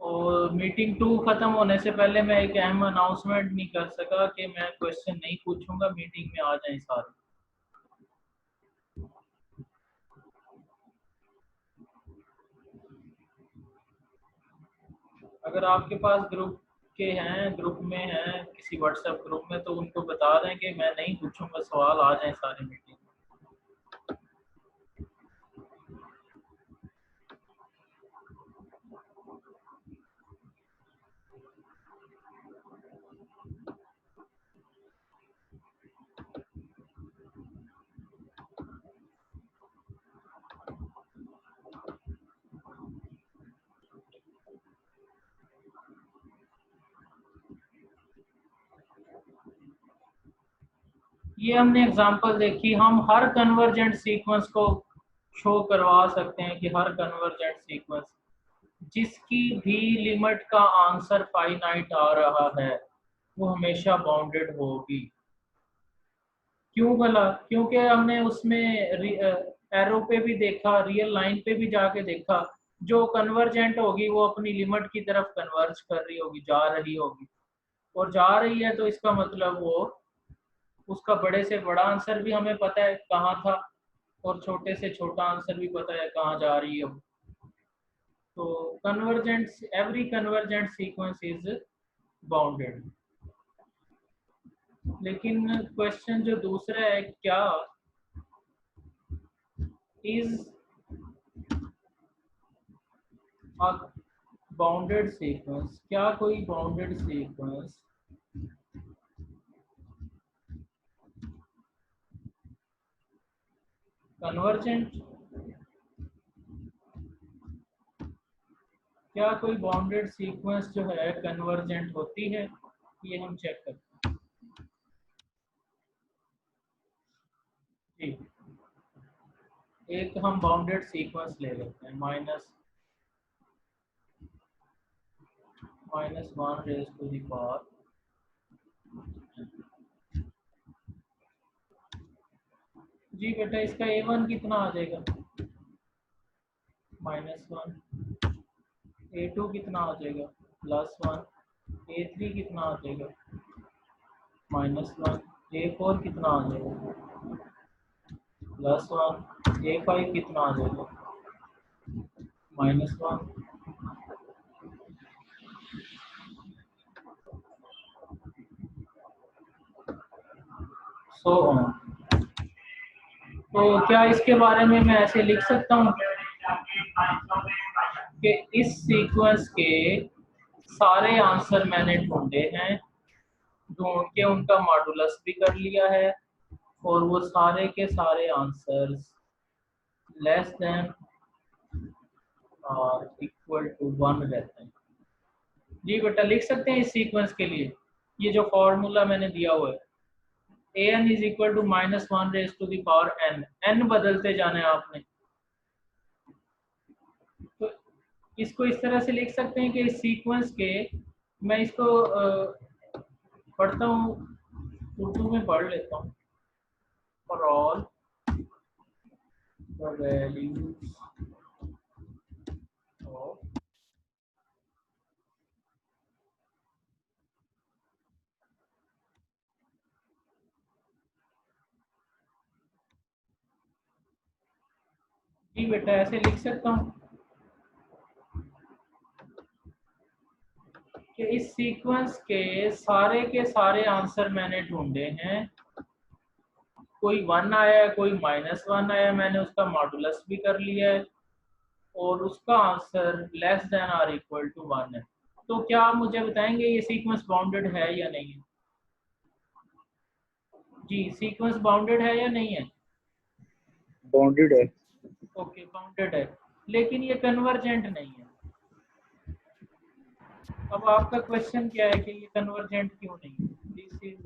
और मीटिंग 2 खत्म होने से पहले मैं एक अहम अनाउंसमेंट नहीं कर सका कि मैं क्वेश्चन नहीं पूछूंगा, मीटिंग में आ जाएं सारे। अगर आपके पास ग्रुप के हैं, ग्रुप में हैं किसी व्हाट्सएप ग्रुप में, तो उनको बता दें कि मैं नहीं पूछूंगा सवाल, आ जाएं सारे मीटिंग। ये हमने एग्जांपल देखी, हम हर कन्वर्जेंट सीक्वेंस को शो करवा सकते हैं कि हर कन्वर्जेंट सीक्वेंस जिसकी भी लिमिट का आंसर फाइनाइट आ रहा है वो हमेशा बाउंडेड होगी। क्यों भला? क्योंकि हमने उसमें एरो पे भी देखा, रियल लाइन पे भी जाके देखा, जो कन्वर्जेंट होगी वो अपनी लिमिट की तरफ कन्वर्ज कर रही होगी, जा रही होगी, और जा रही है तो इसका मतलब वो उसका बड़े से बड़ा आंसर भी हमें पता है कहाँ था, और छोटे से छोटा आंसर भी पता है कहाँ जा रही है वो। तो convergent, every convergent sequence is bounded. लेकिन क्वेश्चन जो दूसरा है, क्या इज अ बाउंडेड सीक्वेंस, क्या कोई बाउंडेड सीक्वेंस कन्वर्जेंट, क्या कोई बाउंडेड सीक्वेंस जो है कन्वर्जेंट होती है? ये हम चेक करते हैं। ठीक, एक हम बाउंडेड सीक्वेंस ले लेते हैं, minus one raise to the power. जी बेटा, इसका a1 कितना आ जाएगा? -1। a2 कितना आ जाएगा? +1। a3 कितना आ जाएगा? -1। a4 कितना आ जाएगा? +1। a5 कितना आ जाएगा? -1। So on. तो क्या इसके बारे में मैं ऐसे लिख सकता हूँ कि इस सीक्वेंस के सारे आंसर मैंने ढूंढे हैं, ढूंढ के उनका मॉडुलस भी कर लिया है, और वो सारे के सारे आंसर्स लेस देन और इक्वल टू 1 रहते हैं? जी बेटा, लिख सकते हैं इस सीक्वेंस के लिए ये जो फॉर्मूला मैंने दिया हुआ है, an is equal to -1 raise to the power n, n बदलते जाना है आपने। तो इसको इस तरह से लिख सकते हैं कि इस सीक्वेंस के, मैं इसको पढ़ता हूँ, उर्दू में पढ़ लेता हूँ। For all the values of जी बेटा, ऐसे लिख सकता हूँ कि इस सीक्वेंस के सारे आंसर मैंने ढूंढे हैं, कोई 1 आया है, कोई -1 आया, मैंने उसका मॉडुलस भी कर लिया है, और उसका आंसर लेस देन और इक्वल टू 1 है। तो क्या आप मुझे बताएंगे ये सीक्वेंस बाउंडेड है या नहीं है? जी, सीक्वेंस बाउंडेड है या नहीं है? बाउंडेड है। ओके बाउंडेड है, लेकिन ये कन्वर्जेंट नहीं है। अब आपका क्वेश्चन क्या है कि ये कन्वर्जेंट क्यों नहीं है? दिस इज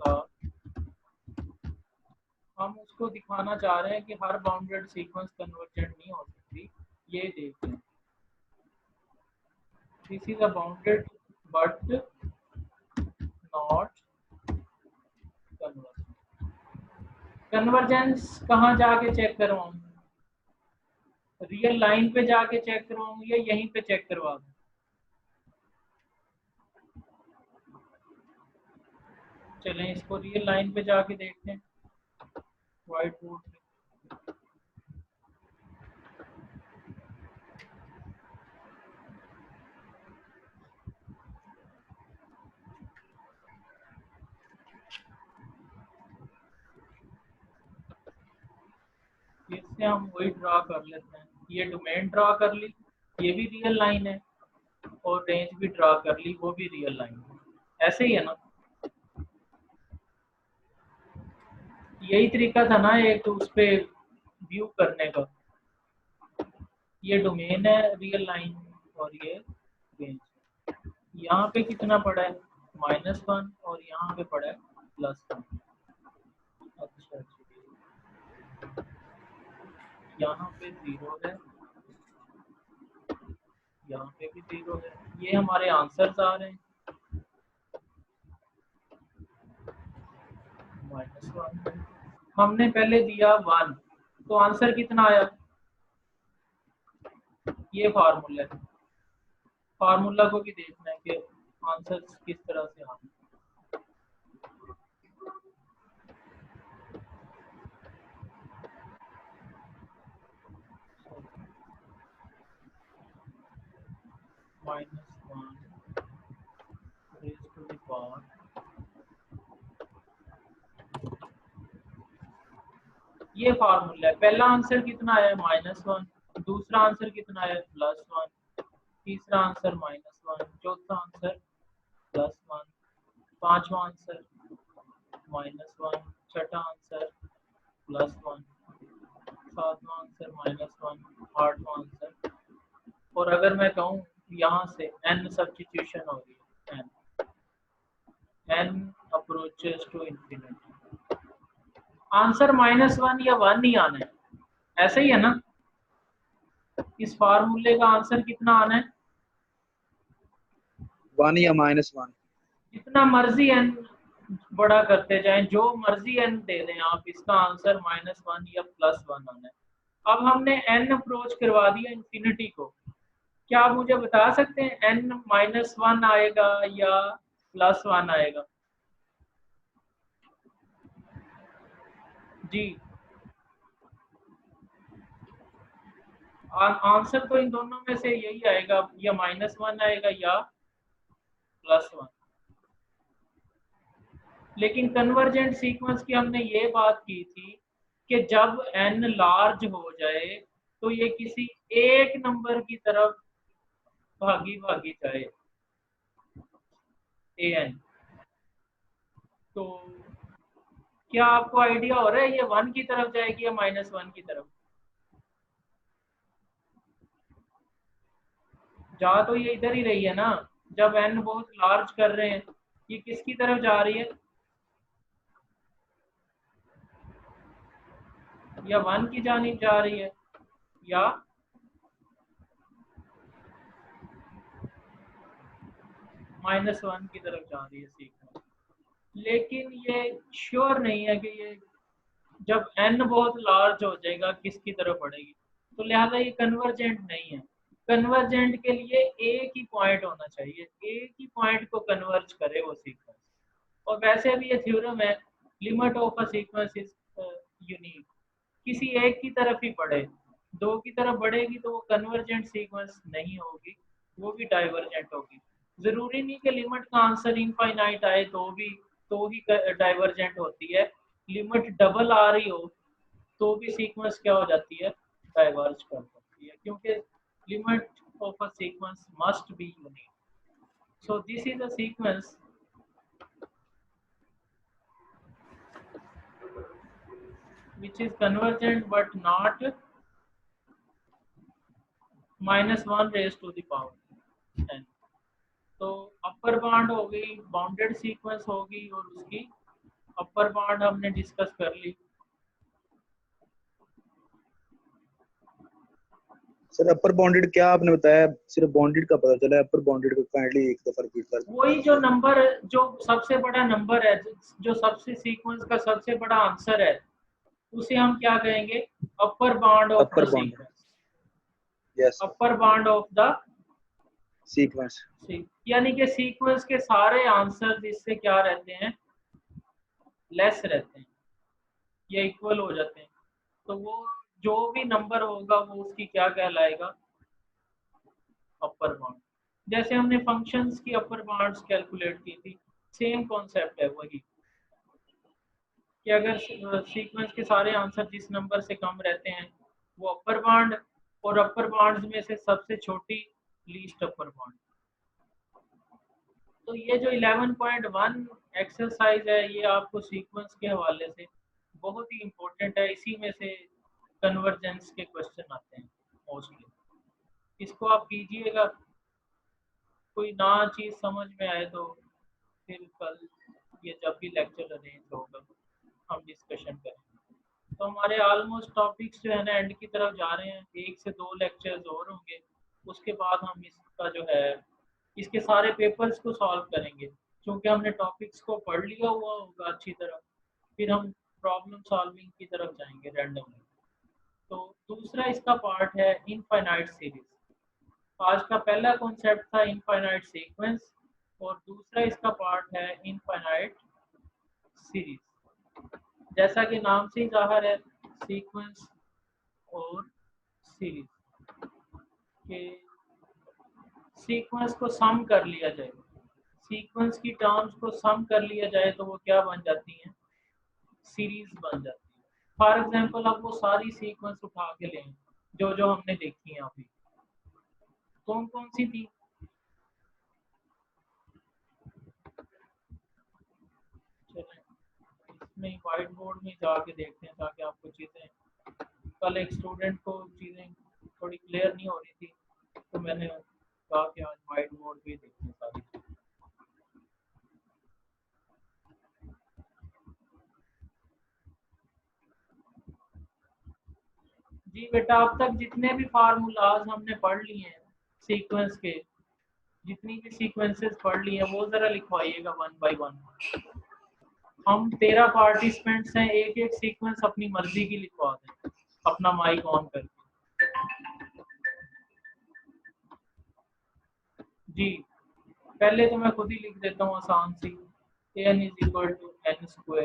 हम उसको दिखाना चाह रहे हैं कि हर बाउंडेड सीक्वेंस कन्वर्जेंट नहीं हो सकती। ये देखते हैं, this is a bounded but not convergent. Convergence कहाँ जाके चेक करवाऊं? रियल लाइन पे जाके चेक करवाऊं या यहीं पे चेक करवा दूं? चलें इसको रियल लाइन पे जाके देखते हैं व्हाइट बोर्ड पे। फिर से हम वही ड्रा कर लेते हैं, ये डोमेन ड्रा कर ली, ये भी रियल लाइन है, और रेंज भी ड्रा कर ली, वो भी रियल लाइन है। ऐसे ही है ना? यही तरीका था ना एक उस पे व्यू करने का। ये डोमेन है रियल लाइन और ये रेंज। यहाँ पे कितना पड़ा है? -1, और यहाँ पे पड़ा है +1। अच्छा अच्छा, यहाँ पे 0 है, यहाँ पे भी 0 है। ये हमारे आंसर्स आ रहे हैं -1। हमने पहले दिया 1, तो आंसर कितना आया? ये फार्मूला है, फार्मूला को भी देखना है कि आंसर किस तरह से आ रहे हैं। -1 raised to the power, ये फार्मूला है। पहला आंसर कितना आया? -1। दूसरा आंसर कितना आया? +1। तीसरा आंसर -1। चौथा आंसर +1। पांचवा आंसर -1। छठा आंसर +1। सातवां आंसर -1। आठवां आंसर, और अगर मैं कहूँ यहाँ से n सब्स्टिट्यूशन हो रही है, n approaches to infinity, answer -1 या 1 ही आना है। ऐसे ही है ना? इस फार्मूले का आंसर कितना आना है? 1 या -1। जितना मर्जी n बड़ा करते जाएं, जो मर्जी n दे दें आप, इसका आंसर -1 या +1 आना है। अब हमने n अप्रोच करवा दिया इंफिनिटी को। क्या आप मुझे बता सकते हैं n -1 आएगा या +1 आएगा? जी, आंसर तो इन दोनों में से यही आएगा, या -1 आएगा या +1। लेकिन कन्वर्जेंट सीक्वेंस की हमने ये बात की थी कि जब n लार्ज हो जाए तो ये किसी एक नंबर की तरफ भागी भागी जाए, an। तो क्या आपको आइडिया हो रहा है ये 1 की तरफ जाएगी या -1 की तरफ? जा तो ये इधर ही रही है ना। जब n बहुत लार्ज कर रहे हैं, ये किसकी तरफ जा रही है? या 1 की जानिब जा रही है, या -1 की तरफ जा रही है सीक्वेंस। लेकिन ये श्योर नहीं है कि ये जब n बहुत लार्ज हो जाएगा किसकी तरफ बढ़ेगी, तो लिहाजा ये कन्वर्जेंट नहीं है। कन्वर्जेंट के लिए एक ही पॉइंट होना चाहिए, एक ही पॉइंट को कन्वर्ज करे वो सीक्वेंस। और वैसे भी ये थ्योरम है, limit of a sequence is unique. किसी एक की तरफ ही बढ़े, दो की तरफ बढ़ेगी तो वो कन्वर्जेंट सीक्वेंस नहीं होगी, वो भी डाइवर्जेंट होगी। जरूरी नहीं कि लिमिट का आंसर इनफाइनाइट आए तो ही डाइवर्जेंट होती है। लिमिट डबल आ रही हो तो भी सीक्वेंस क्या हो जाती है? डाइवर्ज कर सकती है, क्योंकि limit of a sequence must be unique. So this is a sequence which is convergent but not -1 raised to the power n। तो अपर बाउंड हो गई, बाउंडेड सीक्वेंस होगी, और उसकी अपर बाउंड हमने डिस्कस कर ली। सर अपर बाउंडेड क्या आपने बताया, सिर्फ बाउंडेड का पता चला, अपर बाउंडेड को काइंडली एक दफा रिपीट कर दें। वही जो नंबर, जो सबसे बड़ा नंबर है, जो सबसे सीक्वेंस का सबसे बड़ा आंसर है, उसे हम क्या कहेंगे? Upper bound of the upper bound, sequence. Yes upper bound of the sequence. यानी कि सीक्वेंस के सारे आंसर इससे क्या रहते हैं? लेस रहते हैं या इक्वल हो जाते हैं। तो वो जो भी नंबर होगा वो उसकी क्या कहलाएगा? Upper bound. जैसे हमने फंक्शंस की अपर बाउंड्स कैलकुलेट की थी, सेम कॉन्सेप्ट है वही, कि अगर सीक्वेंस के सारे आंसर जिस नंबर से कम रहते हैं वो अपर बाउंड, और अपर बाउंड्स में से सबसे छोटी लीस्ट अपर बाउंड। तो ये जो 11.1 एक्सरसाइज है, ये आपको सीक्वेंस के हवाले से बहुत ही इम्पोर्टेंट है। इसी में से कन्वर्जेंस के क्वेश्चन आते हैं मोस्टली। इसको आप कीजिएगा, कोई ना चीज़ समझ में आए तो फिर कल ये जब भी लेक्चर अरेंज होगा हम डिस्कशन करेंगे। तो हमारे ऑलमोस्ट टॉपिक्स जो है ना एंड की तरफ जा रहे हैं, 1 से 2 लेक्चर्स और होंगे, उसके बाद हम इसका जो है इसके सारे पेपर्स को सॉल्व करेंगे, क्योंकि हमने टॉपिक्स को पढ़ लिया हुआ होगा अच्छी तरह। फिर हम प्रॉब्लम सॉल्विंग की तरफ जाएंगे रैंडमली। तो दूसरा इसका पार्ट है इनफाइनाइट सीरीज। आज का पहला कॉन्सेप्ट था इनफाइनाइट सीक्वेंस, और दूसरा इसका पार्ट है इनफाइनाइट सीरीज। जैसा कि नाम से ही जाहिर है, सीक्वेंस और सीरीज के सीक्वेंस को सम कर लिया जाए, सीक्वेंस की टर्म्स को सम कर लिया जाए तो वो क्या बन जाती हैं? सीरीज बन जाती है। फॉर एग्जांपल अब वो सारी सीक्वेंस उठा के लें जो जो हमने देखी हैं अभी, कौन कौन सी थी? इसमें व्हाइट बोर्ड में जाके देखते हैं ताकि आपको चीज़ें, कल एक स्टूडेंट को चीज़ें थोड़ी क्लियर नहीं हो रही थी, तो मैंने कहा कि आज व्हाइट बोर्ड पे देखते हैं सारी। जी बेटा, अब तक जितने भी फार्मूलाज हमने पढ़ लिए हैं सीक्वेंस के, जितनी भी सीक्वेंसेस पढ़ ली हैं वो ज़रा लिखवाइएगा 1 बाय 1। हम 13 पार्टिसिपेंट्स हैं, एक एक सीक्वेंस अपनी मर्जी की लिखवा दें अपना माइक ऑन करके। जी पहले तो मैं खुद ही लिख देता हूँ आसान सी, n = n² + 1।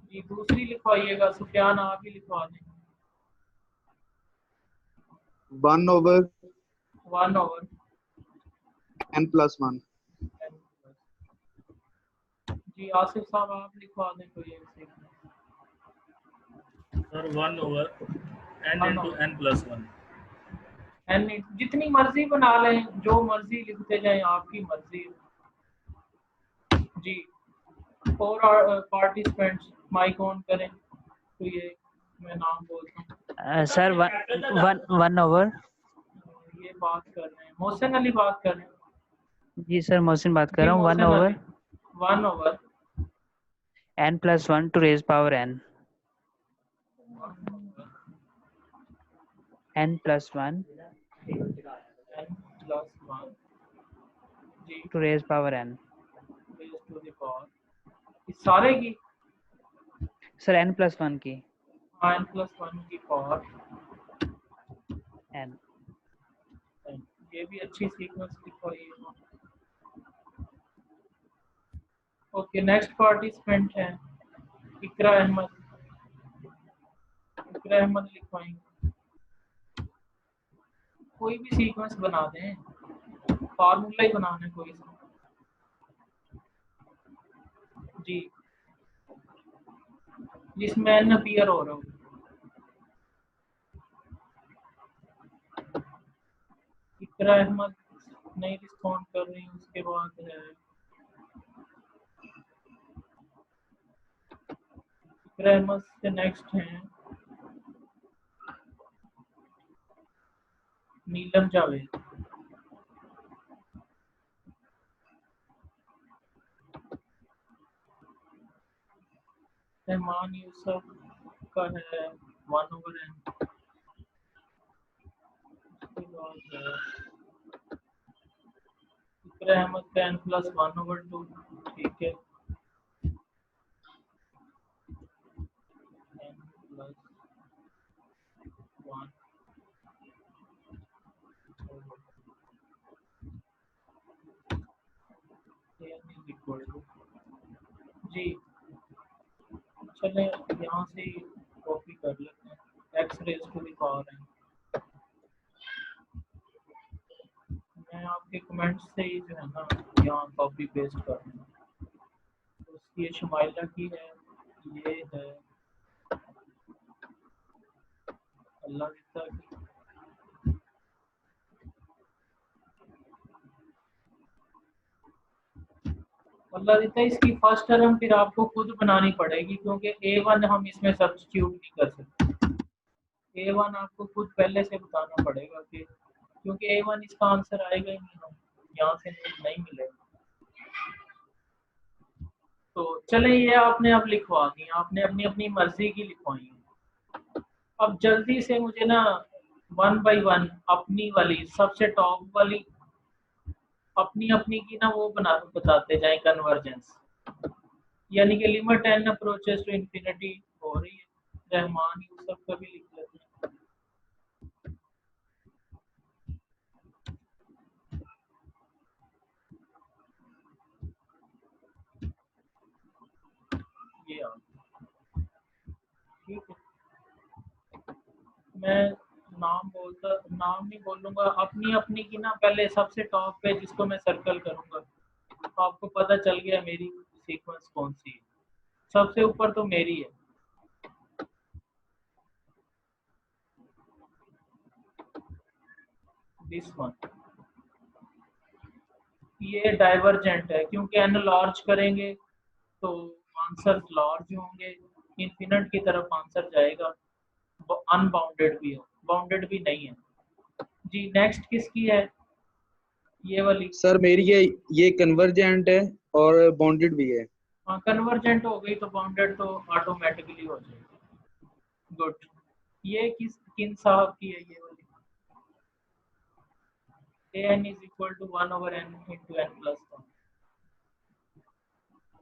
जी दूसरी लिखवाइएगा, सुफियान आप ही लिखवा दें। 1/n + 1। जी आसिफ साहब आप लिखवा दें कोई एक sequence. Sir 1/n × n+1। n जितनी मर्जी बना लें, जो मर्जी लिखते जाएं, आपकी मर्जी। जी और पार्टिसिपेंट्स माइक ऑन करें, तो ये मैं नाम बोलता हूँ। सर 1/। ये बात कर रहे हैं, मोहसिन अली बात कर रहे हैं। जी सर, मोहसिन बात कर जी रहा हूँ। Mohsin Ali, 1/n + 1 to raise power n। n + 1 ji to raise power n। raised to the power, इस सारे की सर n + 1 की, n + 1 की पावर n। ये भी अच्छी सीक्वेंस लिखवाइए। ओके नेक्स्ट पार्टिसिपेंट है इकरा अहमद। इकरा अहमद लिखवाएंगे, कोई भी सीक्वेंस बना दें, फार्मूला ही बनाना है कोई सा। जी जिसमें n अपीयर हो रहा हो। इकरा अहमद नहीं रिस्पॉन्ड कर रही, उसके बाद है फिर अहमद से नेक्स्ट हैं नीलम जावेद। रहमान यूसुफ का है 1/n। फिर अहमद का n+1/2। ठीक है, n+1/2। जी चले यहाँ से कॉपी कर लेते हैं x raise to the power n। मैं आपके कमेंट्स से ही जो है ना यहाँ कॉपी पेस्ट कर दूँ। तो उसकी ये शुमाइला की है, ये है अल्लाह दिता की। अल्लाह दिता इसकी फर्स्ट टर्म फिर आपको खुद बनानी पड़ेगी, क्योंकि A1 हम इसमें सब्स्टिट्यूट नहीं कर सकते। A1 आपको खुद पहले से बताना पड़ेगा कि, क्योंकि A1 इसका आंसर आएगा ही नहीं, हम यहाँ से नहीं मिलेगा। तो चले ये आपने अब लिखवा दी, आपने अपनी अपनी मर्जी की लिखवाई है। अब जल्दी से मुझे ना 1 by 1 अपनी वाली सबसे टॉप वाली अपनी अपनी की ना वो बताते जाए कन्वर्जेंस, यानी कि limit n approaches to infinity हो रही है। रहमान यूसुफ का भी लिख लेते हैं। ये ठीक है, मैं नाम नहीं बोलूंगा, अपनी अपनी की ना पहले सबसे टॉप पे जिसको मैं सर्कल करूंगा तो आपको पता चल गया मेरी सीक्वेंस कौन सी है। सबसे ऊपर तो मेरी है, दिस वन। ये डाइवर्जेंट है क्योंकि n लार्ज करेंगे तो आंसर लार्ज होंगे, इन्फिनिट की तरफ आंसर जाएगा। अनबाउंडेड भी हो, बाउंडेड भी नहीं है। जी नेक्स्ट किसकी है? ये वाली। सर मेरी ये कन्वर्जेंट है और बाउंडेड भी है। हाँ कन्वर्जेंट हो गई तो बाउंडेड तो ऑटोमेटिकली हो जाएगी। गुड। ये किन साहब की है? ये वाली an is equal to 1/n into n+1।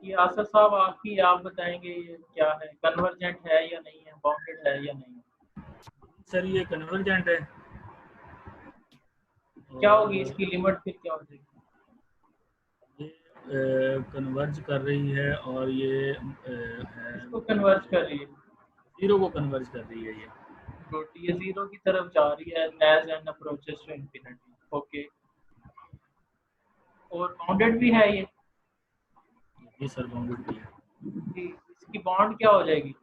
ये आसर साहब आपकी, आप बताएंगे ये क्या है, कन्वर्जेंट है या नहीं है, बाउंडेड है या नहीं? सर ये कन्वर्जेंट है। क्या होगी इसकी लिमिट, फिर क्या हो जाएगी? ये कन्वर्ज कर रही है और ये है इसको कन्वर्ज कर रही है, जीरो को कन्वर्ज कर रही है ये। गुड। ये जीरो की तरफ जा रही है as n approaches to infinity. Okay, और बाउंडेड भी है ये? जी सर बाउंडेड भी है। जी, इसकी बॉन्ड क्या हो जाएगी?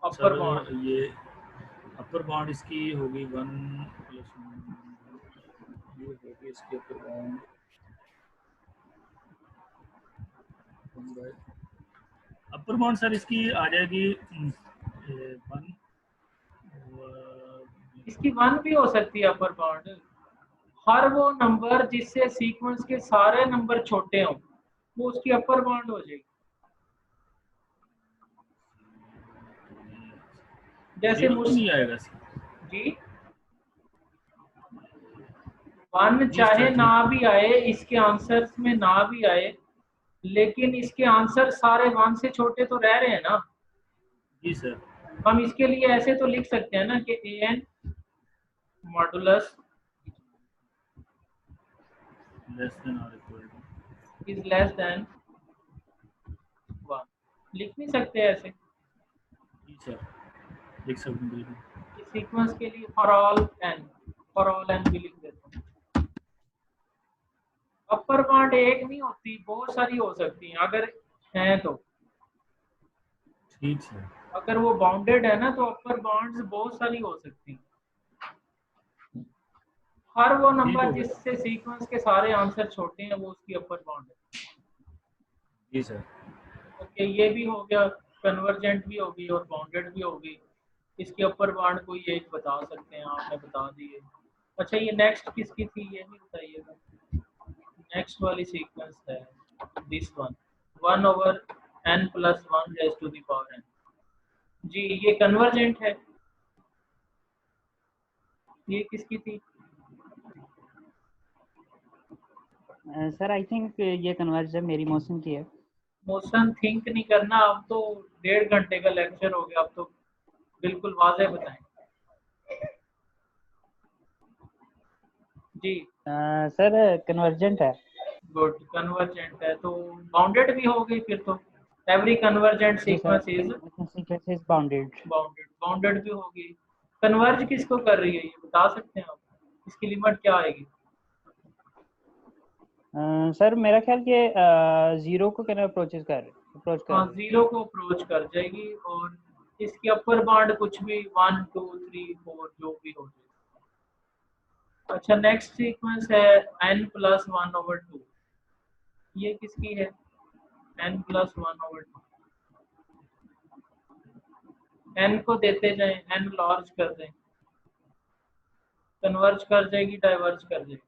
अपर बॉन्ड। सर ये अपर बॉन्ड इसकी होगी 1+1। ये होगी इसकी अपर बॉन्ड 1/। अपर बॉन्ड सर इसकी आ जाएगी 1। इसकी 1 भी हो सकती है अपर बॉन्ड। हर वो नंबर जिससे सीक्वेंस के सारे नंबर छोटे हों वो उसकी अपर बॉन्ड हो जाएगी। जैसे नहीं आएगा जी 1 चाहे ना भी आए, इसके आंसर्स में ना भी आए, लेकिन इसके आंसर सारे 1 से छोटे तो रह रहे हैं ना। जी सर। हम इसके लिए ऐसे तो लिख सकते हैं ना कि an modulus is less than 1। लिख नहीं सकते ऐसे? जी सर लिख सकते हैं। इस सीक्वेंस के लिए फॉर ऑल n भी लिख देते हैं। अपर बॉन्ड एक नहीं होती, बहुत सारी हो सकती हैं अगर हैं तो। ठीक है। अगर वो बाउंडेड है ना तो अपर बॉन्ड्स बहुत सारी हो सकती हैं। हर वो नंबर जिससे सीक्वेंस के सारे आंसर छोटे हैं वो उसकी अपर बॉन्ड है। जी सर। ओके, ये भी हो गया। कन्वर्जेंट भी होगी और बाउंडेड भी होगी। इसकी अपर बाउंड कोई एक बता सकते हैं, आपने बता दिए। अच्छा ये नेक्स्ट किसकी थी ये भी बताइएगा। नेक्स्ट वाली सीक्वेंस है this one, 1/n+1 raise to the power n। जी ये कन्वर्जेंट है। ये किसकी थी? सर आई थिंक ये कन्वर्ज मेरी मोशन की है। मोशन थिंक नहीं करना, अब तो 1.5 घंटे का लेक्चर हो गया, अब तो बिल्कुल वाज़ेह बताएं। जी सर कन्वर्जेंट है। गुड, कन्वर्जेंट है तो बाउंडेड भी हो गई फिर तो। एवरी कन्वर्जेंट जी sir, sequence is sequence is bounded. Bounded. Bounded भी होगी। कन्वर्ज किसको कर रही है ये बता सकते हैं आप? इसकी लिमिट क्या आएगी? सर मेरा ख्याल कि जीरो को कहना अप्रोच कर हाँ रही जीरो को अप्रोच कर जाएगी और इसकी अपर बाउंड कुछ भी 1 2 3 4 जो भी हो जाए। अच्छा नेक्स्ट सीक्वेंस है n+1/2। ये किसकी है? n+1/2। n को देते जाएं, n लार्ज कर दें, कन्वर्ज कर जाएगी डाइवर्ज कर जाएगी।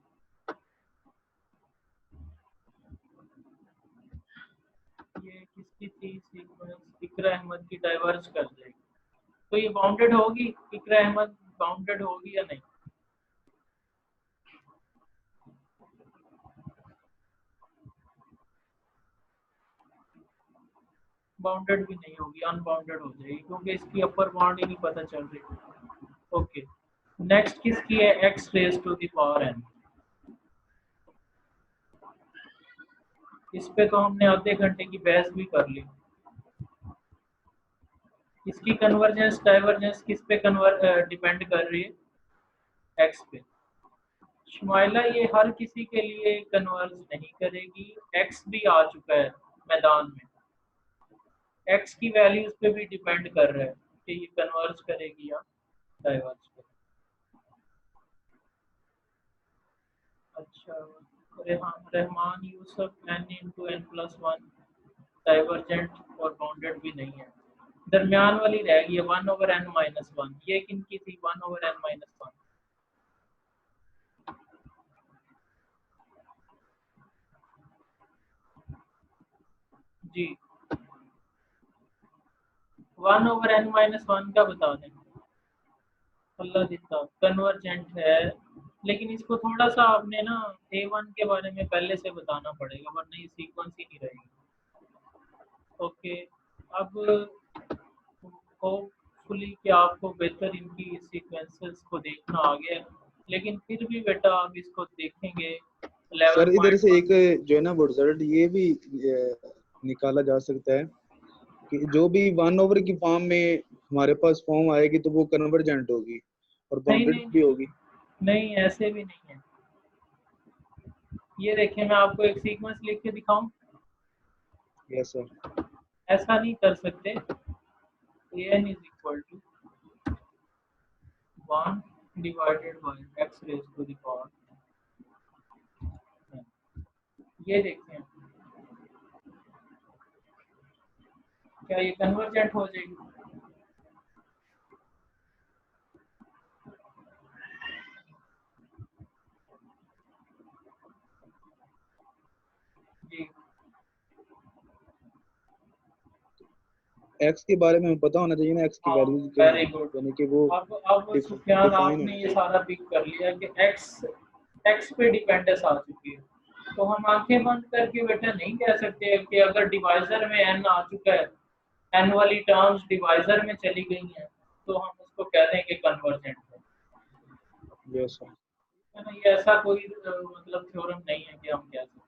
ये किसकी थी सीक्वेंस? इकरा अहमद की, डाइवर्ज कर जाएगी। तो ये बाउंडेड होगी, इकरा अहमद बाउंडेड होगी या नहीं? बाउंडेड भी नहीं होगी, अनबाउंडेड हो जाएगी क्योंकि इसकी अपर बाउंड ही नहीं पता चल रही। ओके नेक्स्ट किसकी है? x raise to the power n। इस पे तो हमने आधे घंटे की बहस भी कर ली। इसकी कन्वर्जेंस डाइवर्जेंस किस पे डिपेंड कर रही है? x पे। शुमाइला ये हर किसी के लिए कन्वर्ज नहीं करेगी, x भी आ चुका है मैदान में। x की वैल्यूज पे भी डिपेंड कर रहा है कि ये कन्वर्ज करेगी या डाइवर्ज करेगी। अच्छा रहमान यूसुफ n×n+1 डाइवर्जेंट और बाउंडेड भी नहीं है। दरमियान वाली रह गई है 1/n-1। ये किनकी थी? 1/n-1। जी 1/n-1 का बता दें। अल्लाह दिता कन्वर्जेंट है, लेकिन इसको थोड़ा सा आपने ना A1 के बारे में पहले से बताना पड़ेगा वरना ये सीक्वेंस ही नहीं रहेगी। ओके अब होपफुली कि आपको बेहतर इनकी सीक्वेंसेस को देखना आ गया है, लेकिन फिर भी बेटा आप इसको देखेंगे सर इधर से 11.1। एक जो है ना रिजल्ट ये भी निकाला जा सकता है कि जो भी 1/, की फॉर्म में हमारे पास फॉर्म आएगी तो वो कन्वर्जेंट होगी और नहीं बाउंडेड नहीं भी होगी। नहीं ऐसे भी नहीं है। ये देखिए मैं आपको एक सीक्वेंस लिख के दिखाऊं। Yes sir. ऐसा नहीं कर सकते। an is equal to 1 divided by x raised to the power n। ये देखते हैं क्या ये कन्वर्जेंट हो जाएगी? जी एक्स के बारे में हमें पता होना चाहिए ना, एक्स की हाँ वैल्यूज क्या वेरी हैं, गुड। यानी कि वो अब सुफियान डिफाइन आपने होनी ये चाहिए। सारा पिक कर लिया कि x पे डिपेंडेंस आ चुकी है, तो हम आंखें बंद करके बेटा नहीं कह सकते कि अगर डिवाइजर में n आ चुका है, n वाली टर्म्स डिवाइजर में चली गई हैं तो हम उसको कह दें कि कन्वर्जेंट है। Yes sir. है ना? ये ऐसा कोई मतलब थ्योरम नहीं है कि हम कह सकते।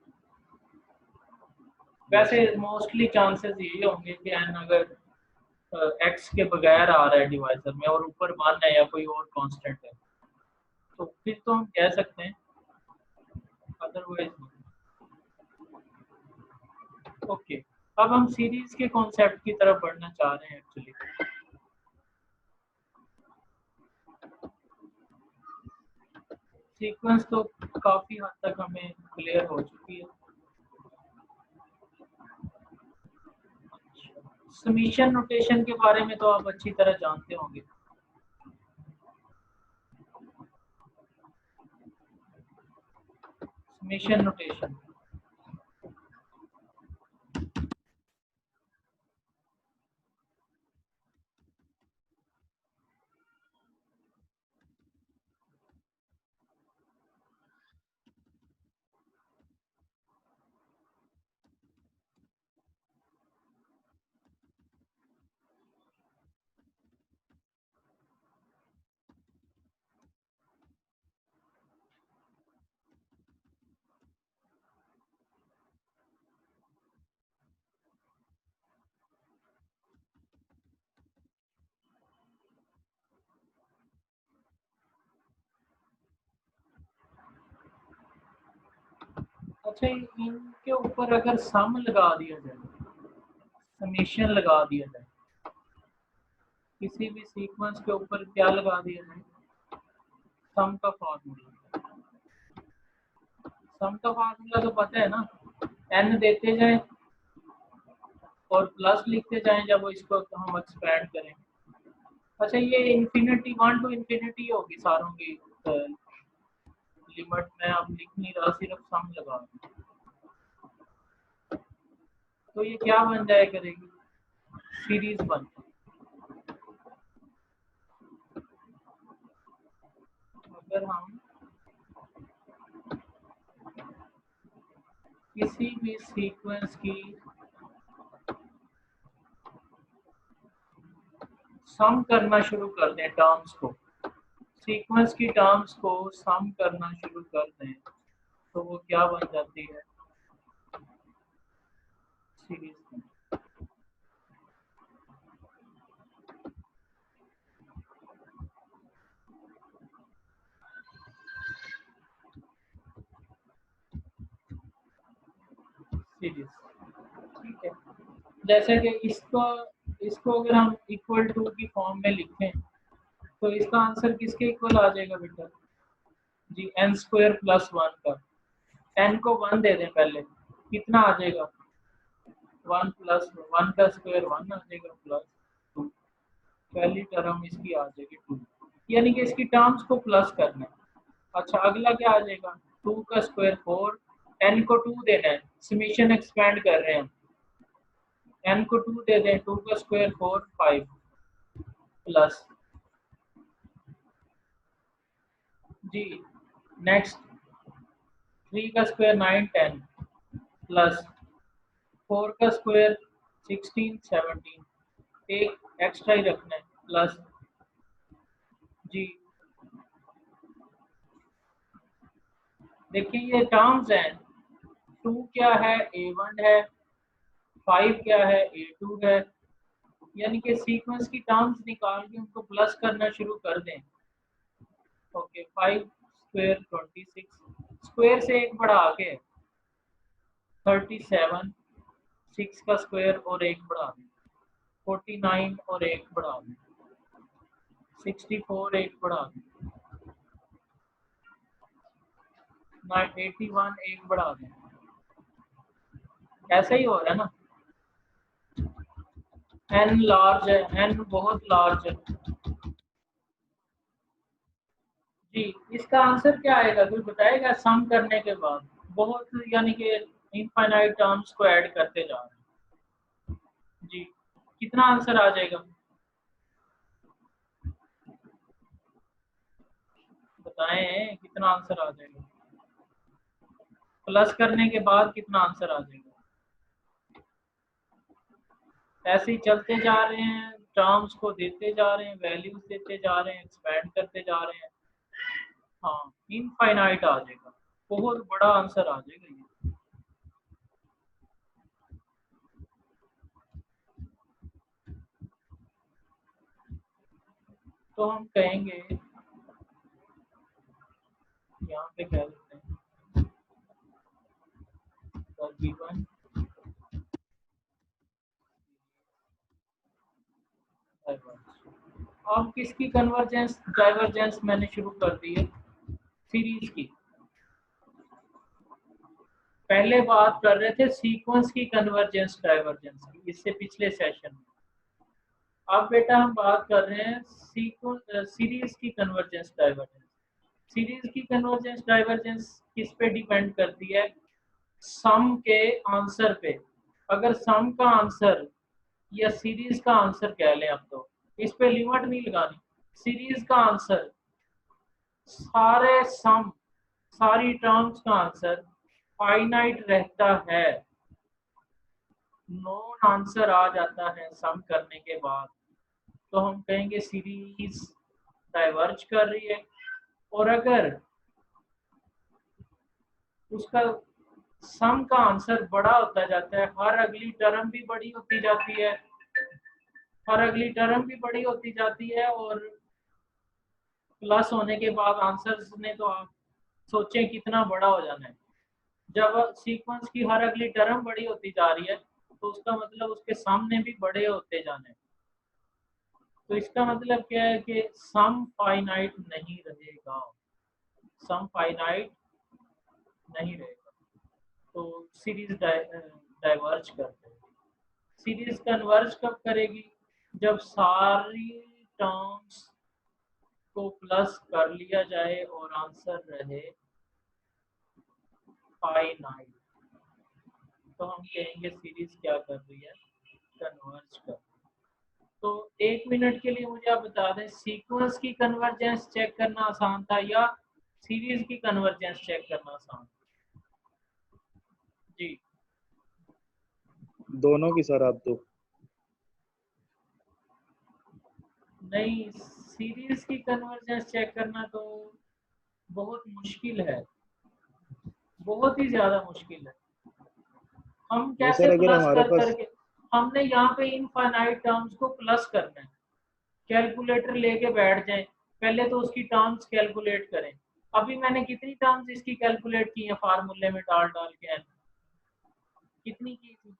वैसे मोस्टली चांसेस यही होंगे कि n अगर x के बगैर आ रहा है डिवाइजर में और ऊपर 1 है या कोई और कांस्टेंट है तो फिर तो हम कह सकते हैं, अदरवाइज ओके। अब हम सीरीज के कॉन्सेप्ट की तरफ बढ़ना चाह रहे हैं एक्चुअली। सीक्वेंस तो काफी हद तक हमें क्लियर हो चुकी है। समीशन नोटेशन के बारे में तो आप अच्छी तरह जानते होंगे। समीशन नोटेशन अच्छा, इनके ऊपर अगर सम लगा दिया जाए, समेशन लगा दिया जाए, किसी भी सीक्वेंस के ऊपर क्या लगा दिया जाए, सम का फार्मूला। सम का फार्मूला तो पता है ना, n देते जाएं और प्लस लिखते जाएं जब वो इसको तो हम एक्सपैंड करें। अच्छा, ये इन्फिनिटी 1 टू इन्फिनिटी होगी सारों की लिमिट में अब लिख नहीं रहा, सिर्फ सम लगा रहा। तो ये क्या बन जाए करेगी, सीरीज बन। अगर हम किसी भी सीक्वेंस की सम करना शुरू कर दें, टर्म्स को, सीक्वेंस की टर्म्स को सम करना शुरू कर दें, तो वो क्या बन जाती है, सीरीज बन। सीरीज, ठीक है। जैसे कि इसको अगर हम इक्वल टू की फॉर्म में लिखें तो इसका आंसर किसके इक्वल आ जाएगा बेटा जी, n स्क्वायर प्लस 1 का। n को 1 दे दें पहले, कितना आ जाएगा, 1 प्लस 1 का स्क्वायर 1 आ जाएगा प्लस 2, पहली टर्म इसकी आ जाएगी 2, यानी कि इसकी टर्म्स को प्लस करना है। अच्छा, अगला क्या आ जाएगा, 2 का स्क्वायर 4, n को 2 देना है, समीशन एक्सपेंड कर रहे हैं, n को 2 दे दें, 2 का स्क्वायर 4 5 प्लस जी, नेक्स्ट 3 का स्क्वायर 9 10 प्लस 4 का स्क्वायर 16 17, एक एक्स्ट्रा ही रखना है प्लस जी। देखिए ये टर्म्स हैं, 2 क्या है, a1 है, 5 क्या है, a2 है, यानी कि सीक्वेंस की टर्म्स निकाल के उनको प्लस करना शुरू कर दें। ओके, 5 स्क्वायर 26, स्क्वायर से एक बढ़ा के 37, 6 का स्क्वायर और एक बढ़ा दें, 49 और एक बढ़ा दें, 64 एक बढ़ा दें, 81 एक बढ़ा दें। ऐसा ही हो रहा है ना, n लार्ज है, n बहुत लार्ज है जी। इसका आंसर क्या आएगा, कोई बताएगा, सम करने के बाद बहुत, यानी कि इनफाइनाइट टर्म्स को ऐड करते जा रहे हैं जी, कितना आंसर आ जाएगा, बताएं कितना आंसर आ जाएगा, प्लस करने के बाद कितना आंसर आ जाएगा। ऐसे ही चलते जा रहे हैं, टर्म्स को देते जा रहे हैं, वैल्यूज देते जा रहे हैं, एक्सपेंड करते जा रहे हैं, हाँ इनफाइनाइट आ जाएगा, बहुत बड़ा आंसर आ जाएगा ये। तो हम कहेंगे, यहाँ पे कह देते हैं given अब किसकी कन्वर्जेंस डाइवर्जेंस मैंने शुरू कर दी है, सीरीज की। पहले बात कर रहे थे सीक्वेंस की कन्वर्जेंस डाइवर्जेंस की, इससे पिछले सेशन में। अब बेटा हम बात कर रहे हैं सीरीज की कन्वर्जेंस डाइवर्जेंस। सीरीज की कन्वर्जेंस डाइवर्जेंस किस पे डिपेंड करती है? सम के आंसर पे। अगर सम का आंसर या सीरीज का आंसर कह लें, अब तो इस पे लिमिट नहीं लगानी, सीरीज का आंसर सारे सम सारी टर्म्स का आंसर फाइनाइट रहता है, नॉन आंसर आ जाता है सम करने के बाद, तो हम कहेंगे सीरीज डाइवर्ज कर रही है। और अगर उसका सम का आंसर बड़ा होता जाता है, हर अगली टर्म भी बड़ी होती जाती है, हर अगली टर्म भी बड़ी होती जाती है, और प्लस होने के बाद आंसर्स ने तो आप सोचें कितना बड़ा हो जाना है। जब सीक्वेंस की हर अगली टर्म बड़ी होती जा रही है तो उसका मतलब उसके सामने भी बड़े होते जाने। तो इसका मतलब क्या है कि सम फाइनाइट नहीं रहेगा, सम फाइनाइट नहीं रहेगा, तो सीरीज डाइवर्ज करते हैं। सीरीज कन्वर्ज कब करेगी? जब सारी टर्म्स को प्लस कर लिया जाए और आंसर रहे फाइनाइट, तो हम कहेंगे सीरीज क्या कर रही है? कन्वर्ज कर। तो 1 मिनट के लिए मुझे आप बता दें, सीक्वेंस की कन्वर्जेंस चेक करना आसान था या सीरीज की कन्वर्जेंस चेक करना आसान? जी दोनों की सर आप तो। नहीं, सीरीज की कन्वर्जेंस चेक करना तो बहुत मुश्किल है, बहुत ही ज्यादा मुश्किल है। हम नहीं कैसे सर, अगर प्लस हमारे कर पास करके, हमने यहाँ पे इनफाइनाइट टर्म्स को प्लस करना है। कैलकुलेटर लेके बैठ जाएं, पहले तो उसकी टर्म्स कैलकुलेट करें। अभी मैंने कितनी टर्म्स इसकी कैलकुलेट की है फार्मूले में डाल डाल के, कितनी की थी?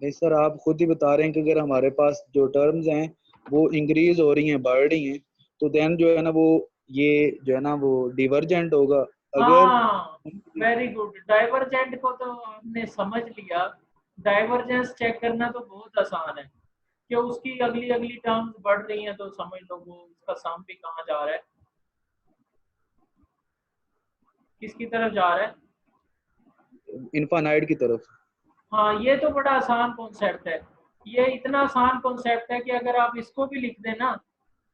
नहीं सर, आप खुद ही बता रहे हैं कि अगर हमारे पास जो टर्म्स हैं वो इंक्रीज हो रही हैं, बढ़ रही हैं, तो देन जो है ना वो ये जो है ना वो डिवर्जेंट होगा। अगर हाँ, वेरी गुड। डाइवर्जेंट को तो आपने समझ लिया। डाइवर्जेंस चेक करना तो बहुत आसान है कि उसकी अगली अगली टर्म्स बढ़ रही हैं तो समझ लो वो उसका सम भी कहाँ जा रहा है, किसकी तरफ जा रहा है? इनफाइनाइट की तरफ। हाँ, ये तो बड़ा आसान कॉन्सेप्ट है। ये इतना आसान कॉन्सेप्ट है कि अगर आप इसको भी लिख देना,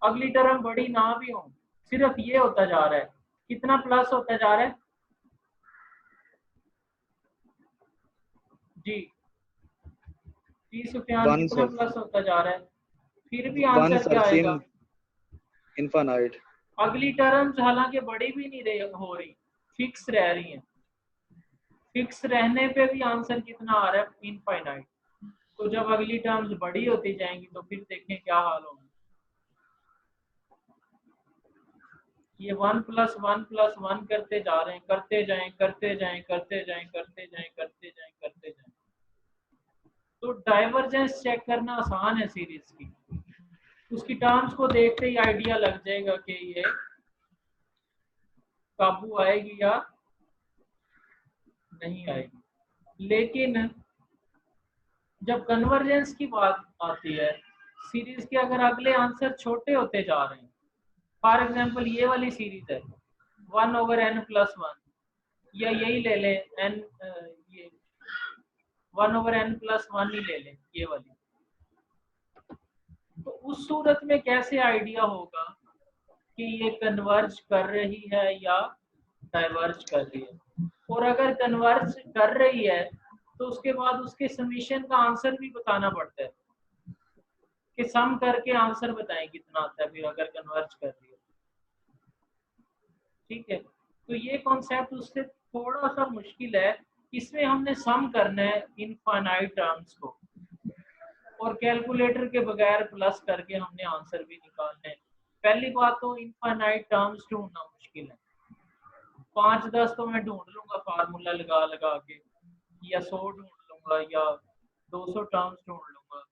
अगली टर्म बड़ी ना भी हो, सिर्फ ये होता जा रहा है, कितना प्लस होता जा रहा है? जी जी सुफियान, वन कितना सर, प्लस होता जा रहा है? फिर भी वन आंसर सर क्या सिम आएगा? इनफाइनाइट। अगली टर्म्स हालांकि बड़ी भी नहीं रही, हो रही, फिक्स रह रही हैं। फिक्स रहने पे भी आंसर कितना आ रहा है? इनफाइनाइट। तो जब अगली टर्म्स बड़ी होती जाएंगी तो फिर देखें क्या हाल होगा। ये 1+1+1 करते जा रहे हैं, करते जाएं करते जाएं करते जाएं करते जाएं करते जाएं करते जाएं। तो डाइवर्जेंस चेक करना आसान है सीरीज की। उसकी टर्म्स को देखते ही आइडिया लग जाएगा कि ये काबू आएगी या नहीं आएगी। लेकिन जब कन्वर्जेंस की बात आती है, सीरीज के अगर अगले आंसर छोटे होते जा रहे हैं, फॉर एग्जांपल ये वाली सीरीज है 1/n+1, या यही ले लें n, ये 1/n+1 ही ले लें ये वाली, तो उस सूरत में कैसे आइडिया होगा कि ये कन्वर्ज कर रही है या डाइवर्ज कर रही है? और अगर कन्वर्ज कर रही है तो उसके बाद उसके समीशन का आंसर भी बताना पड़ता है कि सम करके आंसर बताएं कितना आता है, फिर अगर कन्वर्ज कर रही है। ठीक है, तो ये कॉन्सेप्ट उससे थोड़ा सा मुश्किल है। इसमें हमने सम करना है इनफाइनाइट टर्म्स को, और कैलकुलेटर के बगैर प्लस करके हमने आंसर भी निकालना है। पहली बात तो इनफाइनाइट टर्म्स ढूंढना मुश्किल है। 5-10 तो मैं ढूंढ लूंगा फार्मूला लगा लगा के, या 100 ढूंढ लूंगा, या 200 टर्म्स ढूंढ लूंगा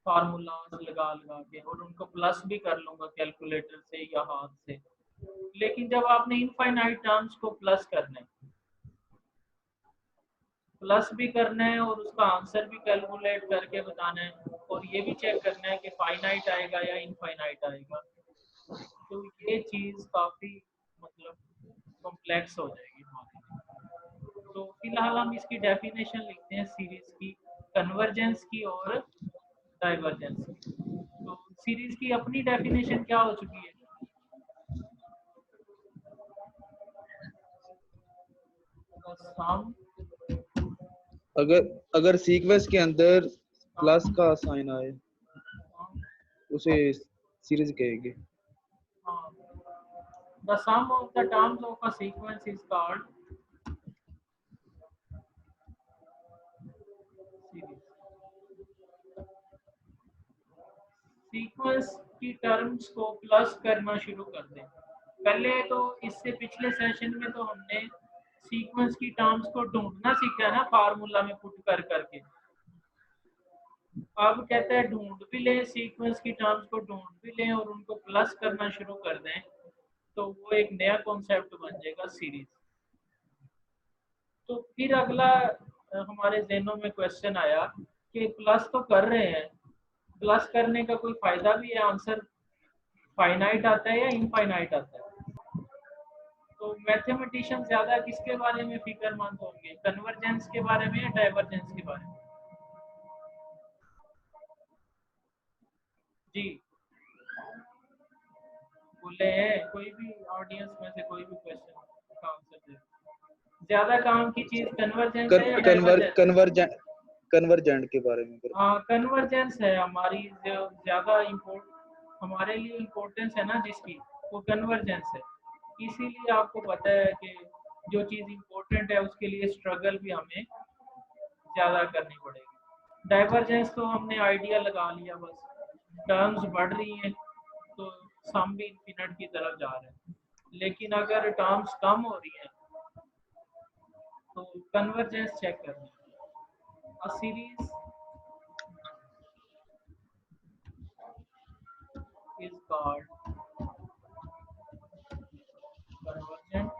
फार्मूला लगा लगा के, और उनको प्लस भी कर लूंगा कैलकुलेटर से या हाथ से। लेकिन जब आपने इनफाइनाइट टर्म्स को प्लस करना है, प्लस भी करना है और उसका आंसर भी कैलकुलेट करके बताना है और ये भी चेक करना है कि फाइनाइट आएगा या इनफाइनाइट आएगा, तो ये चीज़ काफ़ी मतलब कॉम्प्लेक्स हो जाएगी हमारे लिए। तो फिलहाल हम इसकी डेफिनेशन लिखते हैं सीरीज की, कन्वर्जेंस की और डाइवर्जेंस की। तो सीरीज की अपनी डेफिनेशन क्या हो चुकी है? सम अगर अगर सीक्वेंस के अंदर प्लस का साइन आए उसे सीरीज कहेगी। the sum of the terms of a sequence is called series. Sequence की टर्म्स को प्लस करना शुरू कर दें। पहले तो इससे पिछले सेशन में तो हमने सीक्वेंस की टर्म्स को ढूंढना सीखा ना, फार्मूला में पुट कर करके। अब कहते हैं ढूंढ भी लें, सीक्वेंस की टर्म्स को ढूंढ भी लें और उनको प्लस करना शुरू कर दें, तो वो एक नया कॉन्सेप्ट बन जाएगा सीरीज। तो फिर अगला हमारे ज़हनों में क्वेश्चन आया कि प्लस तो कर रहे हैं, प्लस करने का कोई फायदा भी है? आंसर फाइनाइट आता है या इनफाइनाइट आता है? तो मैथमेटिशियन ज्यादा किसके बारे में फिक्रमंद होंगे, कन्वर्जेंस के बारे में या डाइवर्जेंस के बारे में? जी बोले हैं, कोई भी ऑडियंस में से कोई भी क्वेश्चन का आंसर दे। ज्यादा काम की चीज कन्वर्जेंस है या डाइवर्जेंस? कन्वर्जेंट के बारे में करें। हाँ, कन्वर्जेंस है हमारी जो ज्यादा हमारे लिए इम्पोर्टेंस है ना जिसकी, वो कन्वर्जेंस है। इसीलिए आपको पता है कि जो चीज़ इम्पोर्टेंट है उसके लिए स्ट्रगल भी हमें ज़्यादा करनी पड़ेगी। डाइवर्जेंस तो हमने आइडिया लगा लिया, बस टर्म्स बढ़ रही हैं तो सम भी इन्फिनिट की तरफ जा रहे हैं, लेकिन अगर टर्म्स कम हो रही हैं तो कन्वर्जेंस चेक करनी है। A series is called convergent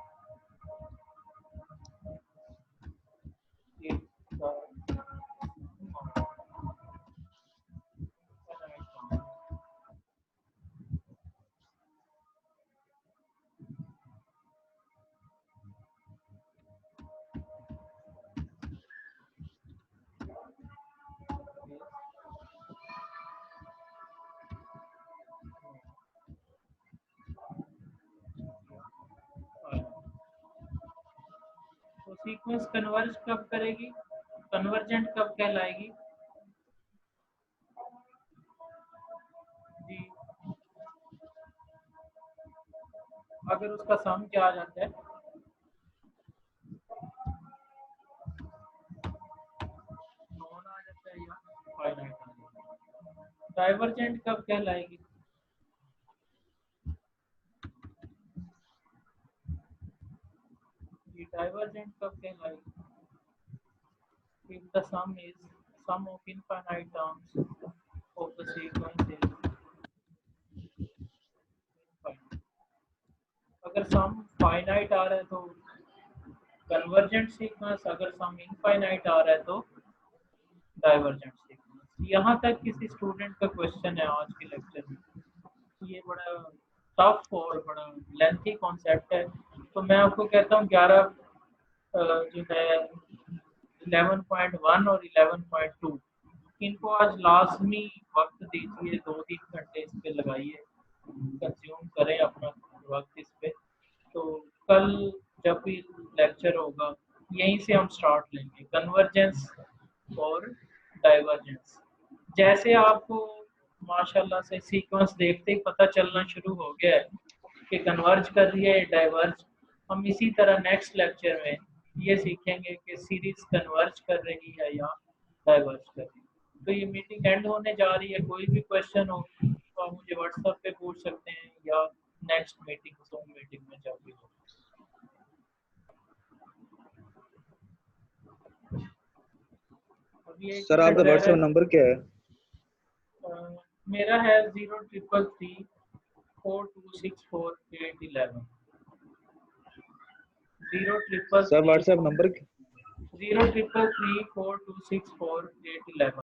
if the तो सीक्वेंस कन्वर्ज कब करेगी, कन्वर्जेंट कब कहलाएगी? जी अगर उसका सम क्या आ जाता है, नॉन आ जाता है या फाइनाइट आ जाता है। डाइवर्जेंट कब कहलाएगी? डाइवर्जेंट कब कहलाएगी? if the sum is sum of infinite terms of the sequence is infinite। अगर सम फाइनाइट आ रहा है तो कन्वर्जेंट सीक्वेंस, अगर सम इनफाइनाइट आ रहा है तो डाइवर्जेंट सीक्वेंस। यहाँ तक किसी स्टूडेंट का क्वेश्चन है आज के लेक्चर में? ये बड़ा टफ और बड़ा लेंथी कॉन्सेप्ट है, तो मैं आपको कहता हूँ 11 जो है 11.1 और 11.2 इनको आज लाजमी वक्त दीजिए, 2-3 घंटे इस पे लगाइए, कंज्यूम करें अपना वक्त इस पे। तो कल जब भी लेक्चर होगा यहीं से हम स्टार्ट लेंगे, कन्वर्जेंस और डाइवर्जेंस। जैसे आपको माशाल्लाह से सीक्वेंस देखते ही पता चलना शुरू हो गया है कि कन्वर्ज कर रही है, डाइवर्ज, हम इसी तरह नेक्स्ट लेक्चर में ये सीखेंगे कि सीरीज कन्वर्ज कर रही है या डाइवर्ज कर रही है। तो ये मीटिंग एंड होने जा रही है, कोई भी क्वेश्चन हो तो आप मुझे व्हाट्सएप पे पूछ सकते हैं या नेक्स्ट मीटिंग जूम मीटिंग में जब भी हो। सर आपका व्हाट्सएप नंबर क्या है? मेरा है 0333 033464811 033 सर व्हाट्सएप नंबर 03334264811